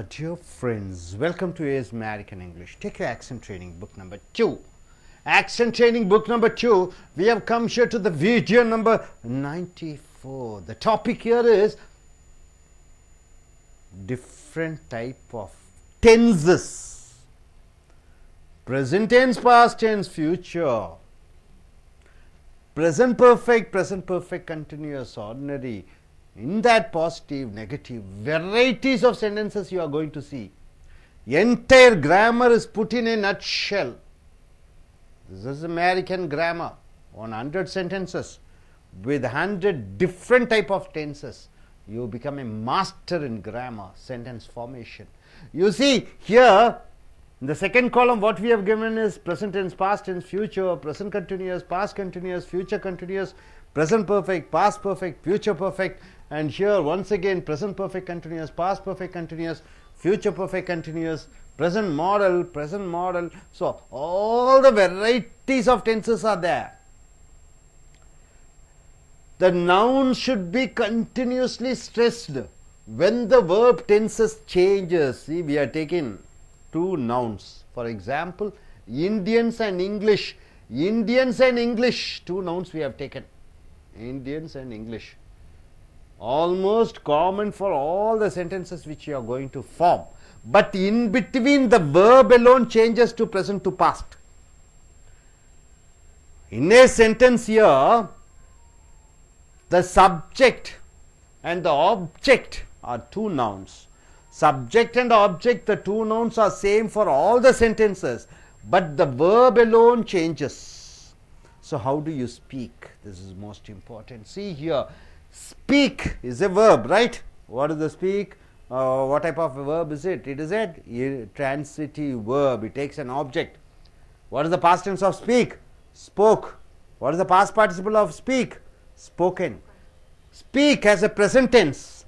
Dear friends, welcome to AS American English. Take your accent training book number 2. Accent training book number 2. We have come here to the video number 94. The topic here is different type of tenses. Present tense, past tense, future. Present perfect continuous, ordinary. In that positive, negative, varieties of sentences you are going to see. Entire grammar is put in a nutshell. This is American grammar. 100 sentences with 100 different type of tenses. You become a master in grammar, sentence formation. You see here, in the second column what we have given is present tense, past tense, future, present continuous, past continuous, future continuous, present perfect, past perfect, future perfect, and here once again present perfect continuous, past perfect continuous, future perfect continuous, present modal. So all the varieties of tenses are there. The noun should be continuously stressed when the verb tenses changes. See, we are taking two nouns. For example, Indians and English. Two nouns we have taken. Indians and English. Almost common for all the sentences which you are going to form. But in between the verb alone changes to present to past. In a sentence here, the subject and the object are two nouns. Subject and object, the two nouns are same for all the sentences, but the verb alone changes. So how do you speak? This is most important. See here, speak is a verb, right? What is the speak? What type of a verb is it? It is a transitive verb. It takes an object. What is the past tense of speak? Spoke. What is the past participle of speak? Spoken. Speak as a present tense.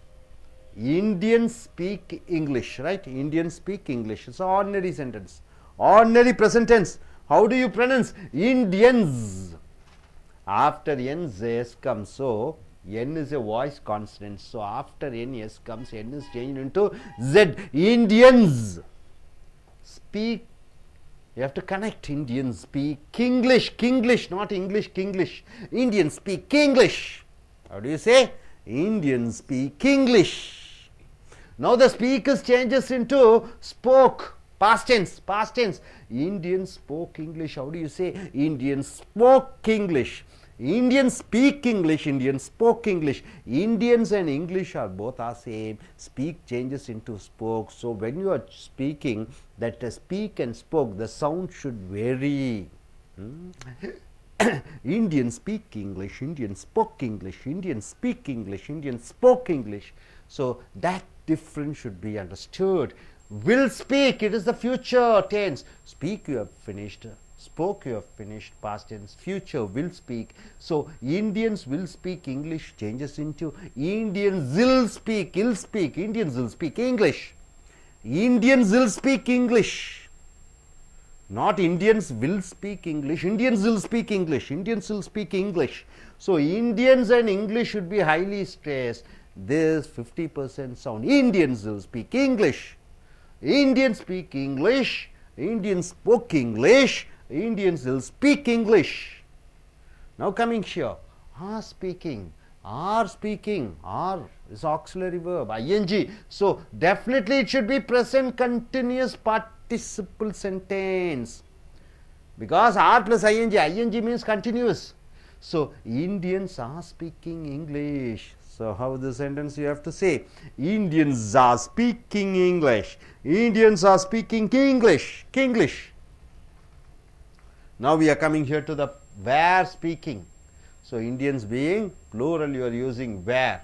Indians speak English, right? Indians speak English. It's an ordinary sentence. Ordinary present tense. How do you pronounce? Indians. After N, S comes. So N is a voice consonant. So after N, S comes. N is changed into Z. Indians speak. You have to connect. Indians speak English. Kinglish, not English. Kinglish. Indians speak English. How do you say? Indians speak English. Now the speakers changes into spoke. Past tense. Indians spoke English. How do you say? Indians spoke English. Indians speak English. Indians spoke English. Indians and English are both are same. Speak changes into spoke. So when you are speaking, that speak and spoke, the sound should vary. Indians speak English. Indians spoke English. Indians speak English. Indians spoke English. So that difference should be understood. Will speak, it is the future tense. Speak, you have finished. Spoke, you have finished. Past tense. Future, will speak. So Indians will speak English changes into Indians will speak, ill speak. Indians will speak English. Indians will speak English. Not Indians will speak English. Indians will speak English. Indians will speak English. So Indians and English should be highly stressed. This 50% sound. Indians will speak English. Indians speak English. Indians spoke English. Indians will speak English. Now coming here, are speaking. Are is auxiliary verb, ing. So definitely it should be present continuous participle sentence. Because are plus ing means continuous. So Indians are speaking English. So how the sentence you have to say? Indians are speaking English. Indians are speaking English. Kinglish. Now we are coming here to the were speaking. So Indians being plural, you are using were.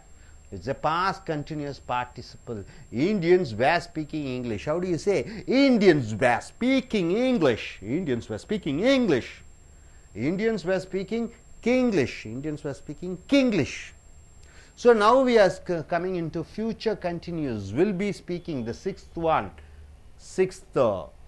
It's a past continuous participle. Indians were speaking English. How do you say? Indians were speaking English. Indians were speaking English. Indians were speaking Kinglish. Indians were speaking Kinglish. So now we are coming into future continuous. Will be speaking, the sixth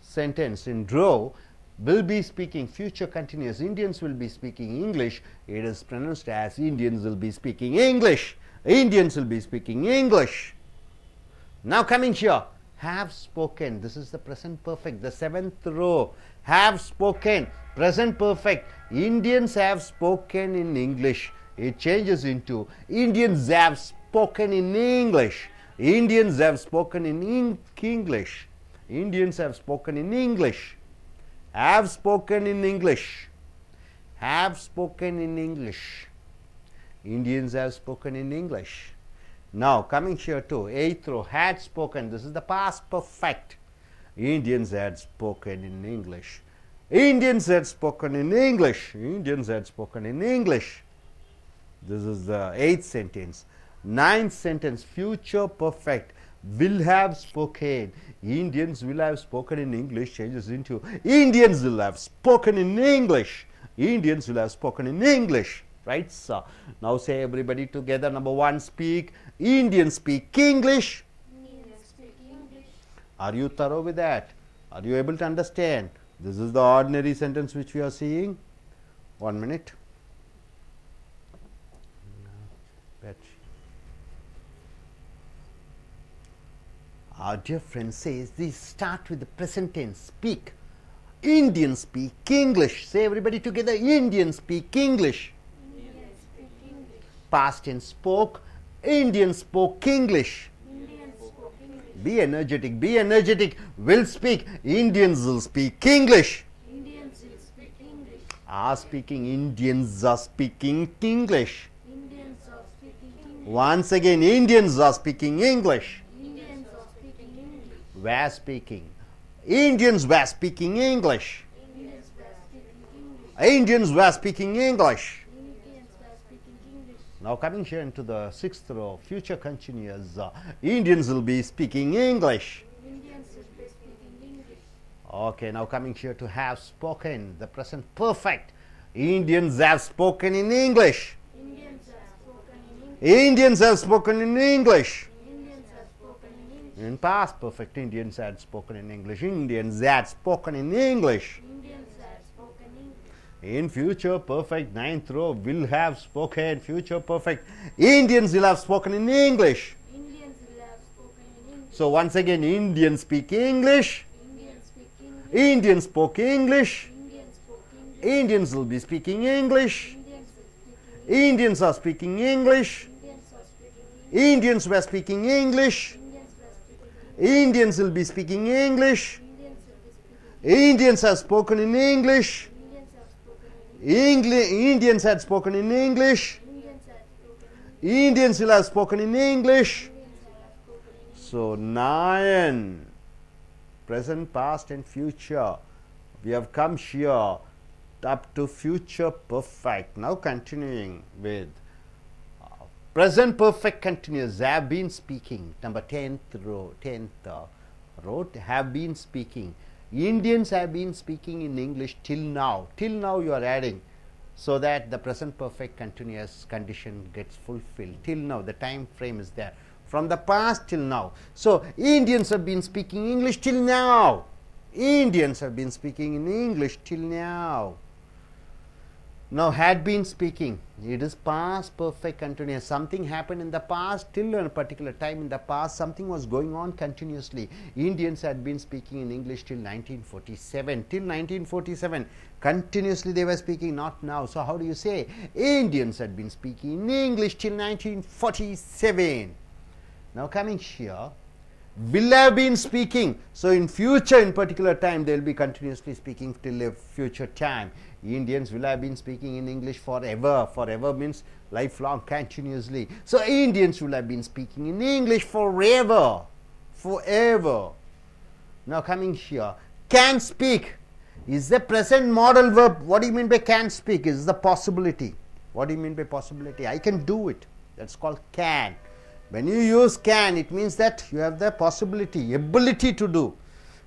sentence in row. Will be speaking future continuous. Indians will be speaking English. It is pronounced as Indians will be speaking English. Indians will be speaking English. Now coming here, have spoken. This is the present perfect. The 7th row, have spoken, present perfect. Indians have spoken in English. It changes into Indians have spoken in English. Indians have spoken in English. Indians have spoken in English. Have spoken in English. Have spoken in English. Indians have spoken in English. Now coming here to 8th row, had spoken. This is the past perfect. Indians had spoken in English. Indians had spoken in English. Indians had spoken in English. This is the 8th sentence. 9th sentence, future perfect. Will have spoken. Indians will have spoken in English changes into Indians will have spoken in English. Indians will have spoken in English. Right, sir? Now say everybody together. Number 1, speak. Indians speak English. Indians speak English. Are you thorough with that? Are you able to understand? This is the ordinary sentence which we are seeing. 1 minute. Our dear friend says, these start with the present tense. Speak. Indians speak English. Say everybody together. Indians speak English. Indians speak English. Past tense, spoke. Indians spoke English. Indians spoke English. Be energetic. Be energetic. Will speak. Indians will speak English. Indians will speak English. Are speaking. Indians are speaking English. Indians are speaking English. Once again, Indians are speaking English. Indians are speaking English. Were speaking. Indians were speaking English. Indians were speaking English. Indians were speaking English. Indians were speaking English. Now coming here into the 6th row, future continuous. Indians will be speaking English. Indians will be speaking English. Okay, now coming here to have spoken, the present perfect. Indians have spoken in English. Indians have spoken in English. Indians have spoken in English. Indians have spoken in English. In past perfect, Indians had spoken in English. Indians had spoken in English. Indians have spoken English. In future perfect, 9th row, will have spoken. Future perfect, Indians will have spoken in English. Indians will have spoken in English. So once again, Indians speak English. Indians speak English. Indians spoke English. Indians spoke English. Indians will be speaking English. Indians will speak English. Indians are speaking English. Indians are speaking English. Indians were speaking English. Indians were speaking English. Indians will be speaking English. Indians will be speaking Indians have spoken in English. Indians have spoken in English. Indians had spoken in English. Indians have spoken in English. Indians will have spoken in English. Indians have spoken in English. So 9, present, past and future. We have come here up to future perfect. Now continuing with present perfect continuous. Have been speaking. Number 10th row, 10th row, have been speaking. Indians have been speaking in English till now. Till now you are adding, so that the present perfect continuous condition gets fulfilled. Till now, the time frame is there. From the past till now. So Indians have been speaking English till now. Indians have been speaking in English till now. Now had been speaking, it is past perfect continuous. Something happened in the past, till a particular time in the past, something was going on continuously. Indians had been speaking in English till 1947. Till 1947, continuously they were speaking, not now. So how do you say? Indians had been speaking in English till 1947. Now coming here, will have been speaking. So in future, in particular time, they will be continuously speaking till a future time. Indians will have been speaking in English forever. Forever means lifelong, continuously. So Indians will have been speaking in English forever. Forever. Now coming here, can speak is the present modal verb. What do you mean by can speak? Is the possibility. What do you mean by possibility? I can do it. That's called can. When you use can, it means that you have the possibility, ability to do.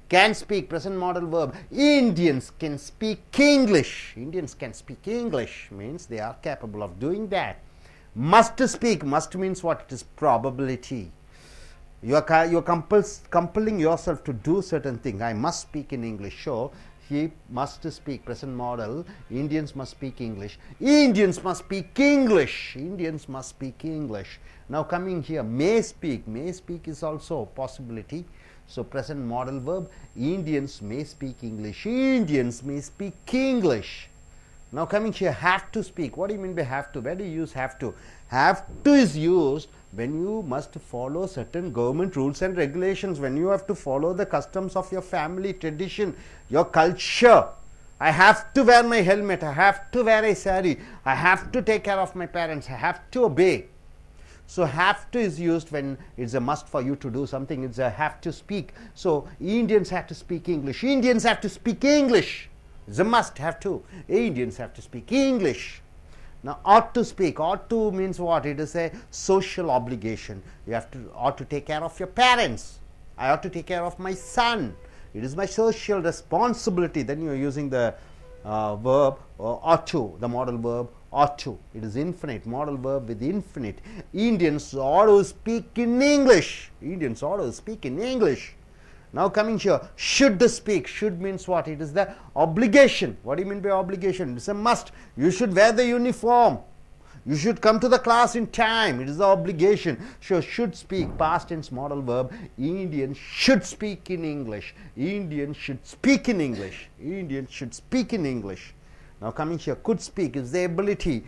Can speak, present modal verb. Indians can speak English. Indians can speak English means they are capable of doing that. Must speak. Must means what? It is probability. You are compelling yourself to do certain thing. I must speak in English. So he must speak, present model. Indians must speak English. Indians must speak English. Indians must speak English. Now coming here, may speak. May speak is also a possibility. So present modal verb, Indians may speak English. Indians may speak English. Now coming here, have to speak. What do you mean by have to? Where do you use have to? Have to is used when you must follow certain government rules and regulations, when you have to follow the customs of your family, tradition, your culture. I have to wear my helmet, I have to wear a sari, I have to take care of my parents, I have to obey. So have to is used when it's a must for you to do something, it's a have to speak. So Indians have to speak English, Indians have to speak English, it's a must, have to. Indians have to speak English. Now ought to speak, ought to means what? It is a social obligation. You have to, ought to take care of your parents, I ought to take care of my son, it is my social responsibility. Then you are using the verb ought to, the modal verb ought to. It is infinite, modal verb with infinite. Indians ought to speak in English. Indians ought to speak in English. Now coming here, should speak. Should means what? It is the obligation. What do you mean by obligation? It's a must. You should wear the uniform. You should come to the class in time. It is the obligation. So should speak, past tense modal verb. Indians should speak in English. Indians should speak in English. Indians should speak in English. Now coming here, could speak is the ability.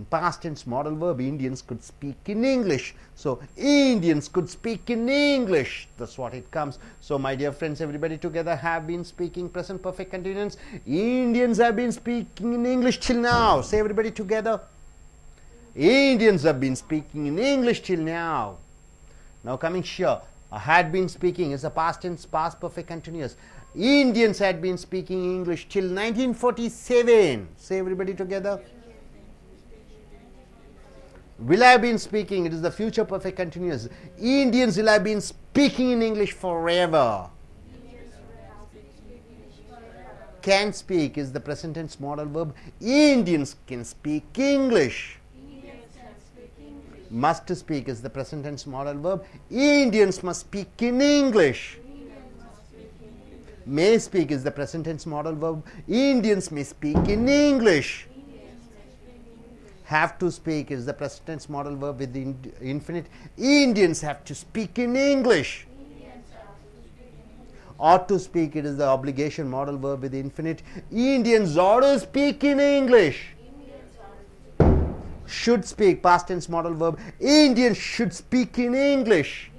Past tense modal verb, Indians could speak in English. So Indians could speak in English. That's what it comes. So my dear friends, everybody together have been speaking present perfect continuous. Indians have been speaking in English till now. Say everybody together. Indians have been speaking in English till now. Now coming here, had been speaking is a past tense, past perfect continuous. Indians had been speaking English till 1947. Say everybody together. Will have been speaking, it is the future perfect continuous. Indians will have been speaking in English forever. Can speak is the present tense modal verb. Indians can speak English. Must speak is the present tense modal verb. Indians must speak in English. May speak is the present tense modal verb. Indians may speak in English. Have to speak is the present tense modal verb with the infinite. Indians have to speak in English. Ought to speak, it is the obligation modal verb with the infinite. Indians ought to speak in English. Should speak, past tense modal verb. Indians should speak in English.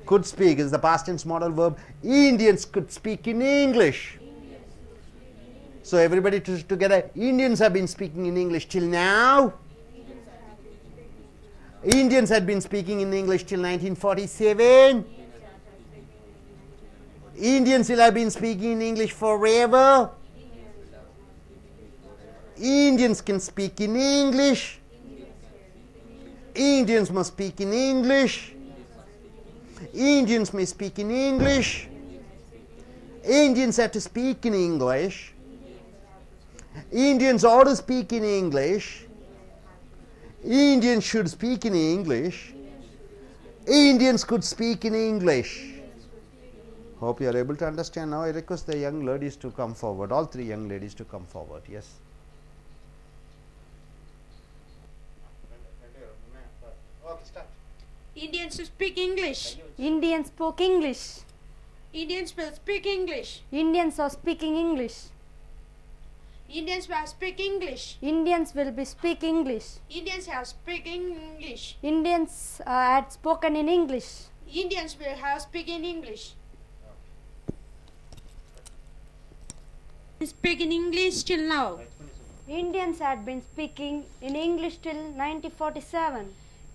Could speak is the past tense modal verb. Indians could speak in English. So everybody together, Indians have been speaking in English till now. Indians had been speaking in English till 1947. Indians will have been speaking in English forever. Indians can speak in English. Indians must speak in English. Indians may speak in English. Indians have to speak in English. Indians ought to speak in English. Indians should speak in English. Indians could speak in English. Hope you are able to understand now. I request the young ladies to come forward. All three young ladies to come forward. Yes. Okay, start. Indians speak English. Indians spoke English. Indians will speak English. Indians are speaking English. Indians will speak English. Indians will be speak English. Indians have speaking English. Indians had spoken in English. Indians will have speaking English. Speaking English till now. Indians had been speaking in English till 1947.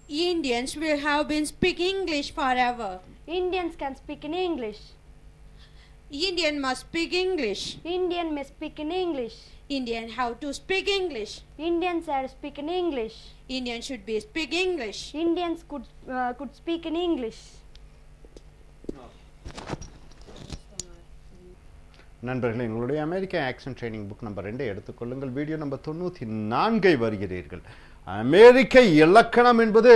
Indians will have been speaking English forever. Indians can speak in English. Indian must speak English. Indian may speak in English. Indian have to speak English. Indians had speak in English. Indian should be speak English. Indians could speak in English. நண்பர்களே, எங்களுடைய அமெரிக்க accent training book number 2 எடுத்துக்கொள்ளுங்கள். Video number 94 வருகிறீர்கள். அமெரிக்க இலக்கணம் என்பது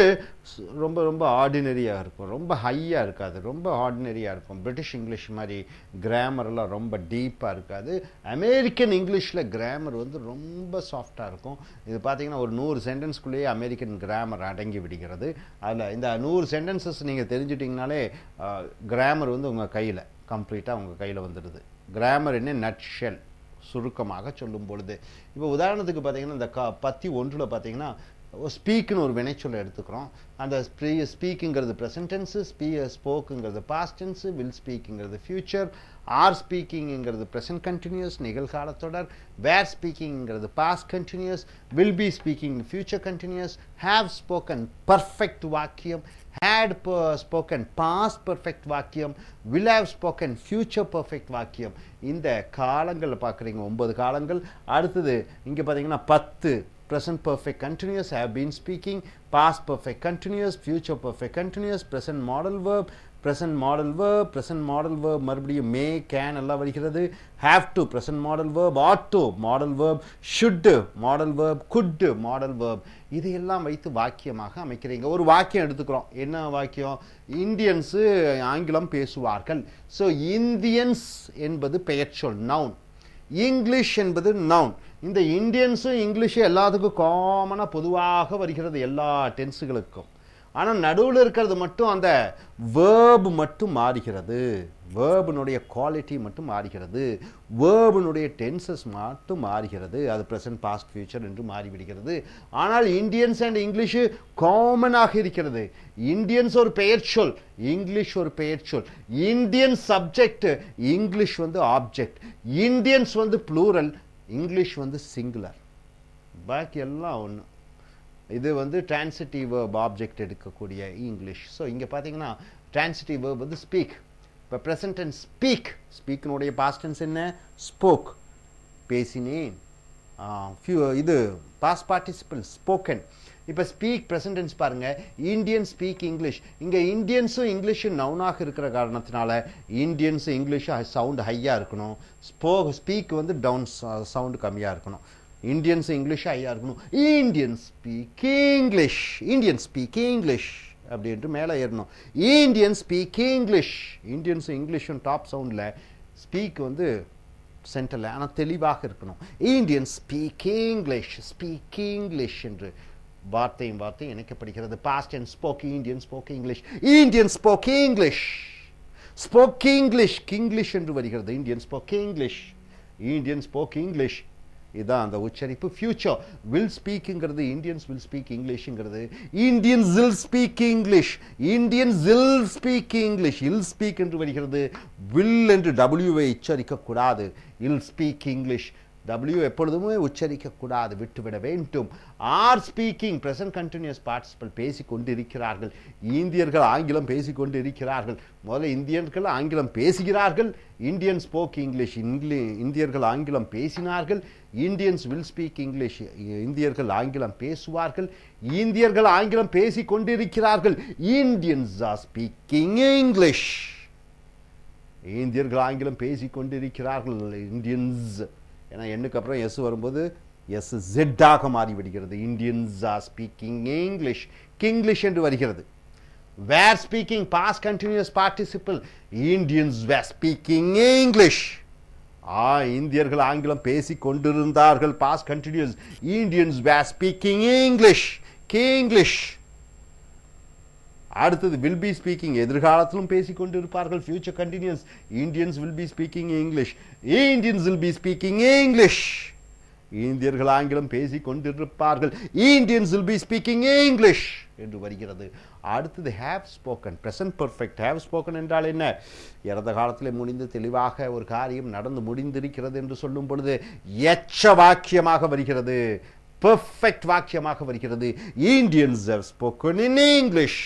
ரொம்ப ரொம்ப ஆர்டினரியாக இருக்கும், ரொம்ப ஹையாக இருக்காது, ரொம்ப ஆர்டினரியாக இருக்கும். பிரிட்டிஷ் இங்கிலீஷ் மாதிரி கிராமர்லாம் ரொம்ப டீப்பாக இருக்காது. அமெரிக்கன் இங்கிலீஷில் கிராமர் வந்து ரொம்ப சாஃப்டாக இருக்கும். இது பார்த்தீங்கன்னா ஒரு 100 சென்டென்ஸ்குள்ளேயே அமெரிக்கன் கிராமர் அடங்கி விடுகிறது. அதில் இந்த 100 சென்டென்சஸ் நீங்கள் தெரிஞ்சிட்டிங்கனாலே கிராமர் வந்து உங்கள் கையில் கம்ப்ளீட்டாக உங்கள் கையில் வந்துடுது. கிராமர் என்ன நட்ஷெல் சுருக்கமாக சொல்லும் பொழுது, இப்போ உதாரணத்துக்கு பார்த்தீங்கன்னா இந்த பத்தி 1ல் பார்த்தீங்கன்னா ஸ்பீக்குன்னு ஒரு வினைச்சொல்லை எடுத்துக்கிறோம். அந்த ஸ்பீக்குங்கிறது ப்ரெசன்ட் டென்ஸு, ஸ்போக்குங்கிறது பாஸ்ட் டென்ஸு, வில் ஸ்பீக்குங்கிறது ஃபியூச்சர், ஆர் ஸ்பீக்கிங்கிறது ப்ரெசன்ட் கண்டினியூஸ் நிகழ்காலத்தொடர், வேர் ஸ்பீக்கிங்கிறது past continuous, will be speaking future continuous, have spoken perfect வாக்கியம், had spoken past perfect வாக்கியம், will have spoken future perfect வாக்கியம். இந்த காலங்கள் பார்க்குறீங்க 9 காலங்கள். அடுத்தது இங்கே பார்த்தீங்கன்னா 10 present perfect continuous, have been speaking, past perfect continuous, future perfect continuous, present modal verb, present modal verb, present modal verb மறுபடியும் may, can எல்லாம் வருகிறது. have to present modal verb, ought to modal verb, should modal verb, could modal verb. இதையெல்லாம் வைத்து வாக்கியமாக அமைக்கிறீங்க. ஒரு வாக்கியம் எடுத்துக்கிறோம். என்ன வாக்கியம்? இந்தியன்ஸு ஆங்கிலம் பேசுவார்கள். ஸோ இந்தியன்ஸ் என்பது பெயர்ச்சொல் நவுன், இங்கிலீஷ் என்பது நவுன். இந்த இந்தியன்ஸும் இங்கிலீஷும் எல்லாத்துக்கும் காமனாக பொதுவாக வருகிறது எல்லா டென்ஸுகளுக்கும். ஆனால் நடுவில் இருக்கிறது மட்டும் அந்த வேர்பு மட்டும் மாறுகிறது, வேர்பினுடைய குவாலிட்டி மட்டும் மாறுகிறது, வேர்பினுடைய டென்சஸ் மட்டும் மாறுகிறது. அது ப்ரெசன்ட் பாஸ்ட் ஃபியூச்சர் என்று மாறிவிடுகிறது. ஆனால் இந்தியன்ஸ் அண்ட் இங்கிலீஷு காமனாக இருக்கிறது. இந்தியன்ஸ் ஒரு பெயர்ச்சொல், இங்கிலீஷ் ஒரு பெயர்ச்சொல். இந்தியன் சப்ஜெக்ட், இங்கிலீஷ் வந்து ஆப்ஜெக்ட். இந்தியன்ஸ் வந்து ப்ளூரல், இங்கிலீஷ் வந்து சிங்குலர். பாக்கி எல்லாம் ஒன்று. இது வந்து டிரான்சிட்டிவ் வேர்ப் ஆப்ஜெக்ட் எடுக்கக்கூடிய இங்கிலீஷ். ஸோ இங்கே பார்த்தீங்கன்னா டிரான்சிட்டிவ் வேர்ப் வந்து ஸ்பீக். இப்போ ப்ரெசன்ட் டென்ஸ் ஸ்பீக், ஸ்பீக்கினுடைய பாஸ்ட் டென்ஸ் என்ன? ஸ்போக், பேசினேன். இது பாஸ்ட் பார்ட்டிசிபிள் ஸ்போக்கன். இப்போ ஸ்பீக் ப்ரெசன்ட் டென்ஸ் பாருங்கள், இந்தியன் ஸ்பீக் இங்கிலீஷ். இங்கே இந்தியன்ஸும் இங்கிலீஷும் நவுனாக இருக்கிற காரணத்தினால இந்தியன்ஸும் இங்கிலீஷும் சவுண்டு ஹையாக இருக்கணும், ஸ்பீக் வந்து டவுன் சவுண்டு கம்மியாக இருக்கணும். இந்தியன்ஸ் இங்கிலீஷ் ஹையாக இருக்கணும். Indian speak English, Indian speak English அப்படின்ட்டு மேலே ஏறணும். இந்தியன் ஸ்பீக் இங்கிலீஷ், இந்தியன்ஸும் இங்கிலீஷும் டாப் சவுண்டில், ஸ்பீக் வந்து சென்டரில், ஆனால் தெளிவாக இருக்கணும். Indian speak English, speak English என்று வார்த்தையும் வார்த்தையும் இணைக்கப்படுகிறது. Past and spoke, Indian spoke English, Indian spoke English, spoke English, கிங்கிலீஷ் என்று வருகிறது. Indian spoke English, Indian spoke English. இதுதான் அந்த உச்சரிப்பு. ஃபியூச்சர் வில் ஸ்பீக்குங்கிறது, இந்தியன்ஸ் வில் ஸ்பீக் இங்கிலீஷுங்கிறது. Indians will speak English, Indians will speak English. இல் ஸ்பீக் என்று வருகிறது. வில் என்று டபிள்யூவை உச்சரிக்கக்கூடாது. இல் ஸ்பீக் இங்கிலீஷ், டபிள்யூ எப்பொழுதுமே உச்சரிக்கக்கூடாது, விட்டுவிட வேண்டும். Are speaking present continuous participle, பேசிக்கொண்டிருக்கிறார்கள். இந்தியர்கள் ஆங்கிலம் பேசிக்கொண்டிருக்கிறார்கள். முதல்ல இந்தியர்கள் ஆங்கிலம் பேசுகிறார்கள். இந்தியன் ஸ்போக் இங்கிலீஷ், இந்தியர்கள் ஆங்கிலம் பேசினார்கள். இந்தியன்ஸ் வில் ஸ்பீக் இங்கிலீஷ், இந்தியர்கள் ஆங்கிலம் பேசுவார்கள். இந்தியர்கள் ஆங்கிலம் பேசிக்கொண்டிருக்கிறார்கள். இந்தியன்ஸ் ஆர் ஸ்பீக்கிங் இங்கிலீஷ், இந்தியர்கள் ஆங்கிலம் பேசிக்கொண்டிருக்கிறார்கள். இந்தியன்ஸ், ஏன்னா எண்ணுக்கு அப்புறம் எஸ் வரும்போது எஸ் ஜெட்டாக மாறிவிடுகிறது. இந்தியன்ஸ் ஆர் ஸ்பீக்கிங் இங்கிலீஷ், கிங்கிலீஷ் என்று வருகிறது. Were speaking past continuous participle, Indians were speaking English. இந்தியர்கள் ஆங்கிலம் பேசிக் கொண்டிருந்தார்கள், past continuous. Indians were speaking English, கிங்கிலீஷ். அடுத்தது வில் பி ஸ்பீக்கிங், எதிர்காலத்திலும் பேசிக் கொண்டிருப்பார்கள், future continuous. Indians will be speaking English, Indians will be speaking English. இந்தியர்கள் ஆங்கிலம் பேசிக் கொண்டிருப்பார்கள், Indians will be speaking English என்று வருகிறது. அடுத்தது have spoken, present perfect. Have spoken என்றால் என்ன? இறந்த காலத்திலே முடிந்து தெளிவாக ஒரு காரியம் நடந்து முடிந்திருக்கிறது என்று சொல்லும் பொழுது எச்ச வாக்கியமாக வருகிறது, perfect வாக்கியமாக வருகிறது. Indians have spoken in English,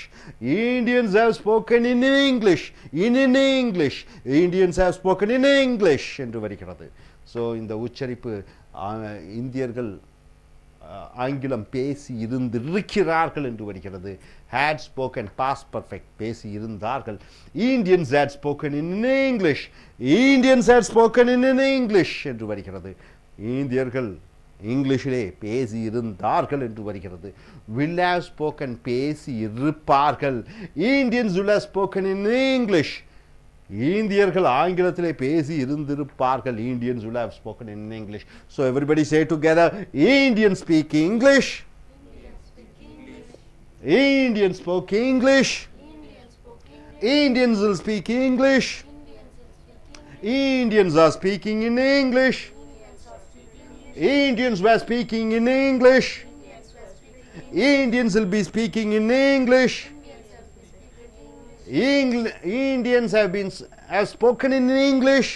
Indians have spoken in English, in English, Indians have spoken in English என்று வருகிறது. ஸோ இந்த உச்சரிப்பு இந்தியர்கள் ஆங்கிலம் பேசி இருந்திருக்கிறார்கள் என்று வருகிறது. had spoken past perfect, பேசி இருந்தார்கள். Indians had spoken in English, Indians had spoken in English என்று வருகிறது. இந்தியர்கள் இங்கிலீஷிலே பேசி இருந்தார்கள் என்று வருகிறது. will have spoken பேசி இருப்பார்கள். Indians will have spoken in English. இந்தியர்கள் ஆங்கிலத்திலே பேசி இருந்திருப்பார்கள். Indians will have spoken in English. So everybody say together, Indians speak English. Indians spoke English. Indians will speak English. Indians are speaking in English. Indians were speaking in English. Indians will be speaking in English. Indians have spoken in English.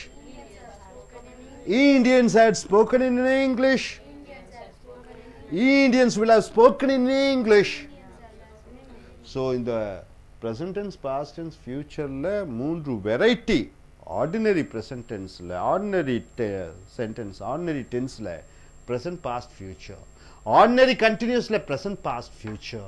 Indians had spoken in English. Indians will have spoken in English. So in the present tense, past tense, future la மூன்று variety. Ordinary present tense la, ordinary sentence, ordinary tense la, present past future. Ordinary continuous la, present past future.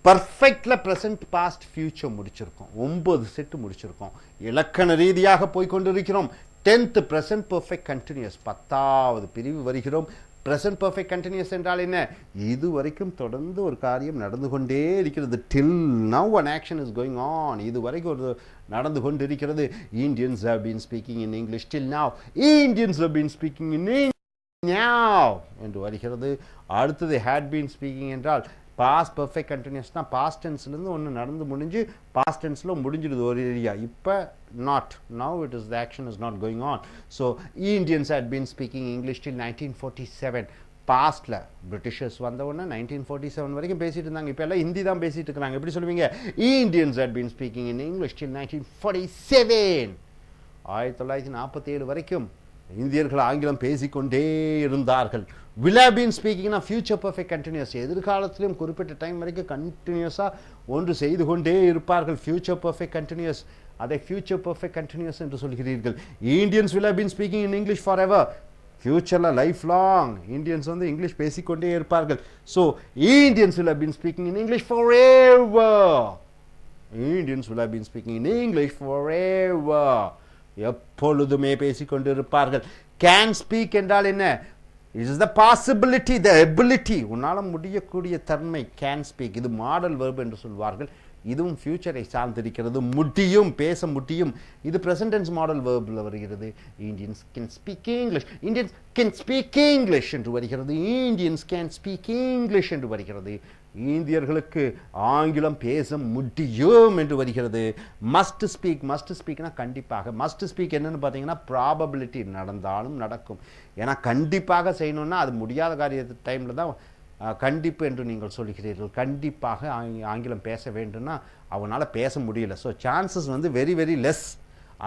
Perfect la, present past future முடிச்சிருக்கோம். 9 set முடிச்சிருக்கோம். இலக்கண ரீதியாக போய் கொண்டிருக்கிறோம். 10th present perfect continuous 10வது பிரிவு வருகிறோம். present perfect continuous என்றால் என்ன? இதுவரைக்கும் தொடர்ந்து ஒரு காரியம் நடந்து கொண்டே இருக்கிறது. till now an action is going on. இதுவரைக்கும் ஒரு நடந்து கொண்டிருக்கிறது. Indians have been speaking in English till now. Indians have been speaking in English now என்று வருகிறது. அடுத்தது had been speaking என்றால் past perfect continuous தான். past tenseல இருந்து ஒன்று நடந்து முடிஞ்சு past tenseல முடிஞ்சிடுது ஒரு ஏரியா. இப்போ not, now it is, the action is not going on. So Indians had been speaking English till 1947. பாஸ்ட்ல Britishers வந்த உடனே 1947 வரைக்கும் பேசிட்டு இருந்தாங்க. இப்போ எல்லாம் ஹிந்தி தான் பேசிட்டு இருக்காங்க. எப்படி சொல்லுவீங்க? Indians had been speaking in English till 1947. 1947 வரைக்கும் இந்தியர்கள் ஆங்கிலம் பேசிக்கொண்டே இருந்தார்கள். will have been speaking na future perfect continuous. எதிர்காலத்திலும் குறிப்பிட்ட டைம் வரைக்கும் கண்டினியூஸா ஒன்று செய்து கொண்டே இருப்பார்கள். future perfect continuous, அதை future perfect continuous என்று சொல்கிறீர்கள். Indians will have been speaking in English forever. ஃபியூச்சரில் லைஃப் லாங் இந்தியன்ஸ் வந்து இங்கிலீஷ் பேசிக்கொண்டே இருப்பார்கள். So Indians will have been speaking in English forever. Indians will have been speaking in English forever. எப்பொழுதுமே பேசிக்கொண்டு இருப்பார்கள். Can speak என்றால் என்ன? It is the possibility, the ability. உன்னால் முடியக்கூடிய தன்மை கேன் ஸ்பீக். இது மாடல் வெர்ப் என்று சொல்வார்கள். இதுவும் ஃபியூச்சரை சார்ந்திருக்கிறது. முடியும், பேச முடியும். இது பிரசன்ட் டென்ஸ் மாடல் வெர்பில் வருகிறது. Indians can speak English. Indians can speak English என்று வருகிறது. இந்தியன்ஸ் கேன் ஸ்பீக் இங்கிலீஷ் என்று வருகிறது. இந்தியர்களுக்கு ஆங்கிலம் பேச முடியும் என்று வருகிறது. Must speak. மஸ்ட் ஸ்பீக்னா கண்டிப்பாக. மஸ்ட் ஸ்பீக் என்னன்னு பார்த்தீங்கன்னா ப்ராபபிலிட்டி, நடந்தாலும் நடக்கும். ஏன்னா கண்டிப்பாக செய்யணும்னா அது முடியாத காரியத்து டைமில் தான் கண்டிப்பு என்று நீங்கள் சொல்கிறீர்கள். கண்டிப்பாக ஆங்கிலம் பேச வேண்டும்னா அவனால் பேச முடியல. ஸோ சான்சஸ் வந்து வெரி வெரி லெஸ்.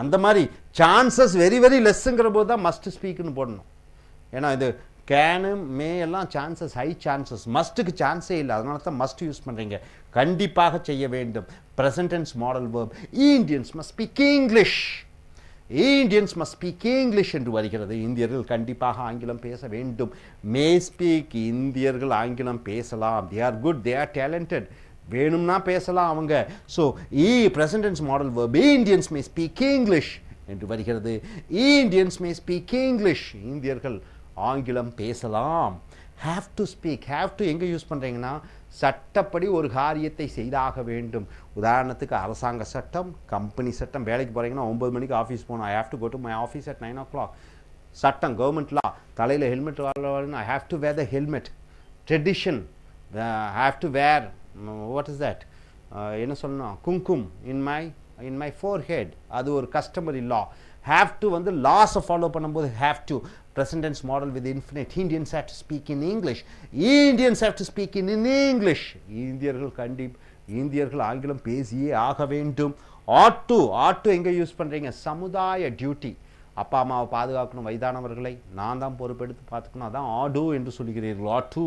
அந்த மாதிரி சான்சஸ் வெரி வெரி லெஸ்ஸுங்கிற போது தான் மஸ்ட் ஸ்பீக்குன்னு போடணும். ஏன்னா இது கேனு மே எல்லாம் சான்சஸ் ஹை சான்சஸ். மஸ்ட்டுக்கு சான்ஸே இல்லை, அதனால தான் மஸ்ட் யூஸ் பண்ணுறீங்க. கண்டிப்பாக செய்ய வேண்டும். Present tense modal verb. Indians must speak English. Indians must speak English என்று வருகிறது. இந்தியர்கள் கண்டிப்பாக ஆங்கிலம் பேச வேண்டும். May speak. இந்தியர்கள் ஆங்கிலம் பேசலாம். They are good, they are talented. வேணும்னா பேசலாம் அவங்க. So present tense modal verb. Indians may speak English என்று வருகிறது. Indians may speak English. இந்தியர்கள் ஆங்கிலம் பேசலாம். Have to speak. Have to எங்கே யூஸ் பண்ணுறீங்கன்னா சட்டப்படி ஒரு காரியத்தை செய்தாக வேண்டும். உதாரணத்துக்கு அரசாங்க சட்டம், கம்பெனி சட்டம். வேலைக்கு போகிறீங்கன்னா 9 மணிக்கு ஆஃபீஸ் போகணும். I have to go to my office at 9 o'clock. சட்டம், கவர்மெண்ட் லா. தலையில் ஹெல்மெட் வரணும். I have to wear the helmet. Tradition, have to wear, what is that, என்ன சொல்லணும், குங்கும் இன் மை ஃபோர்ஹெட். அது ஒரு கஸ்டமரி லா. ஹேவ் டு வந்து லாஸை follow பண்ணும்போது have to. present tense model with infinite. Indians have to speak in English. Indians have to speak in English. இந்தியர்கள் ஆங்கிலம் பேசியே ஆக வேண்டும். ought to எங்கே யூஸ் பண்ணுறீங்க? சமுதாய டியூட்டி. அப்பா அம்மாவை பாதுகாக்கணும், வயதானவர்களை நான் தான் பொறுப்பெடுத்து பார்த்துக்கணும், அதான் ஆடு என்று சொல்கிறீர்கள். ought to.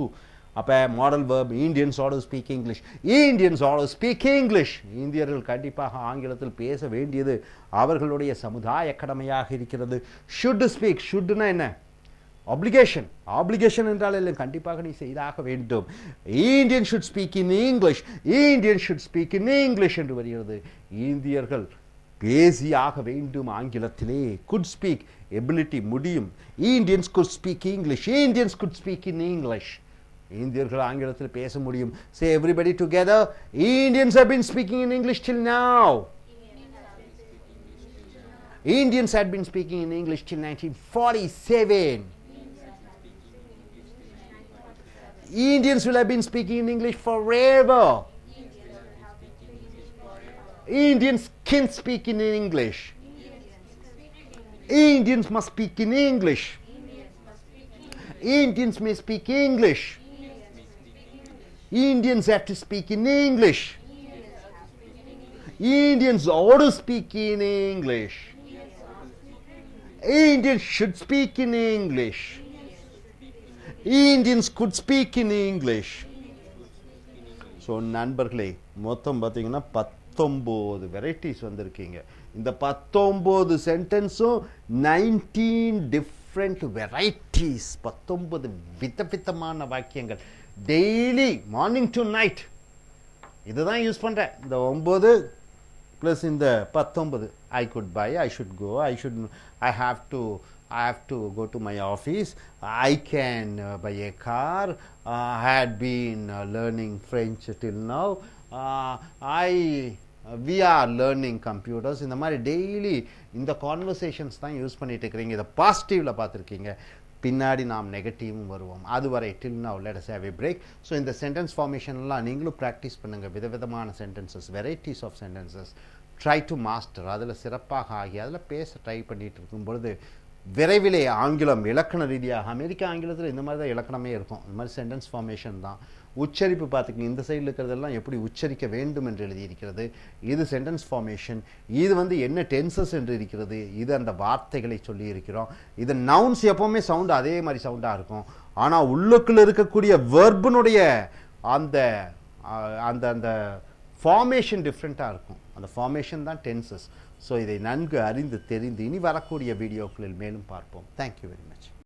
அப்போ model verb. Indians ought to speak English. Indians ought to speak English. இந்தியர்கள் கண்டிப்பாக ஆங்கிலத்தில் பேச வேண்டியது அவர்களுடைய சமுதாய கடமையாக இருக்கிறது. should speak. shouldனா என்ன? ஆப்ளிகேஷன். ஆப்ளிகேஷன் என்றால் இல்லை, கண்டிப்பாக நீ செய்தாக வேண்டும். Indian should speak in English. Indian should speak in English என்று வருகிறது. இந்தியர்கள் பேசியாக வேண்டும் ஆங்கிலத்திலே. could speak ability முடியும். Indians could speak English. Indians could speak in English. இந்தியர்கள் ஆங்கிலத்தில் பேச முடியும். Say everybody together. Indians have been speaking in English till now. Indians had been speaking in English till 1947. Indians will have been speaking in English forever. Indians can speak in English. Indians must speak in English. Indians may speak English. Indians have to speak in English. Indians ought to speak in English. Indians should speak in English. Indians could speak in English. So நண்பர்களே, மொத்தம் பார்த்தீங்கன்னா 19 varieties வந்திருக்கீங்க. இந்த 19 சென்டென்ஸும் 19 different varieties, 19 விதவிதமான வாக்கியங்கள். Daily morning to night இதுதான் use பண்ணுறேன். இந்த 9 ப்ளஸ் இந்த 19. I could buy, I should go, I have to go to my office, I can buy a car, I had been learning French till now, we are learning computers. இந்த மாதிரி daily இந்த conversations தான் use பண்ணிட்டு இருக்கிறீங்க. இதை பாசிட்டிவில் பார்த்துருக்கீங்க. பின்னாடி நாம் நெகட்டிவும் வருவோம். அதுவரை till now let us have a break. So இந்த சென்டென்ஸ் ஃபார்மேஷன்லாம் நீங்களும் ப்ராக்டிஸ் பண்ணுங்கள். விதவிதமான sentences, varieties of sentences try to master. அதில் சிறப்பாக ஆகி அதில் பேச ட்ரை பண்ணிகிட்டு இருக்கும் பொழுது விரைவிலே ஆங்கிலம் இலக்கண ரீதியாக, அமெரிக்க ஆங்கிலத்தில் இந்த மாதிரி தான் இலக்கணமே இருக்கும். இந்த மாதிரி சென்டென்ஸ் ஃபார்மேஷன் தான். உச்சரிப்பு பார்த்துக்கிங்க, இந்த சைடில் இருக்கிறதெல்லாம் எப்படி உச்சரிக்க வேண்டும் என்று எழுதியிருக்கிறது. இது சென்டென்ஸ் ஃபார்மேஷன். இது என்ன டென்சஸ் என்று இருக்கிறது. இது அந்த வார்த்தைகளை சொல்லி இருக்கிறோம். இது நவுன்ஸ் எப்போவுமே சவுண்டு அதே மாதிரி சவுண்டாக இருக்கும். ஆனால் உள்ளுக்குள்ளே இருக்கக்கூடிய வெர்பினுடைய அந்த அந்த அந்த ஃபார்மேஷன் டிஃப்ரெண்ட்டாக இருக்கும். அந்த ஃபார்மேஷன் தான் டென்சஸ். ஸோ இதை நன்கு அறிந்து தெரிந்து இனி வரக்கூடிய வீடியோக்களில் மேலும் பார்ப்போம். Thank you very much.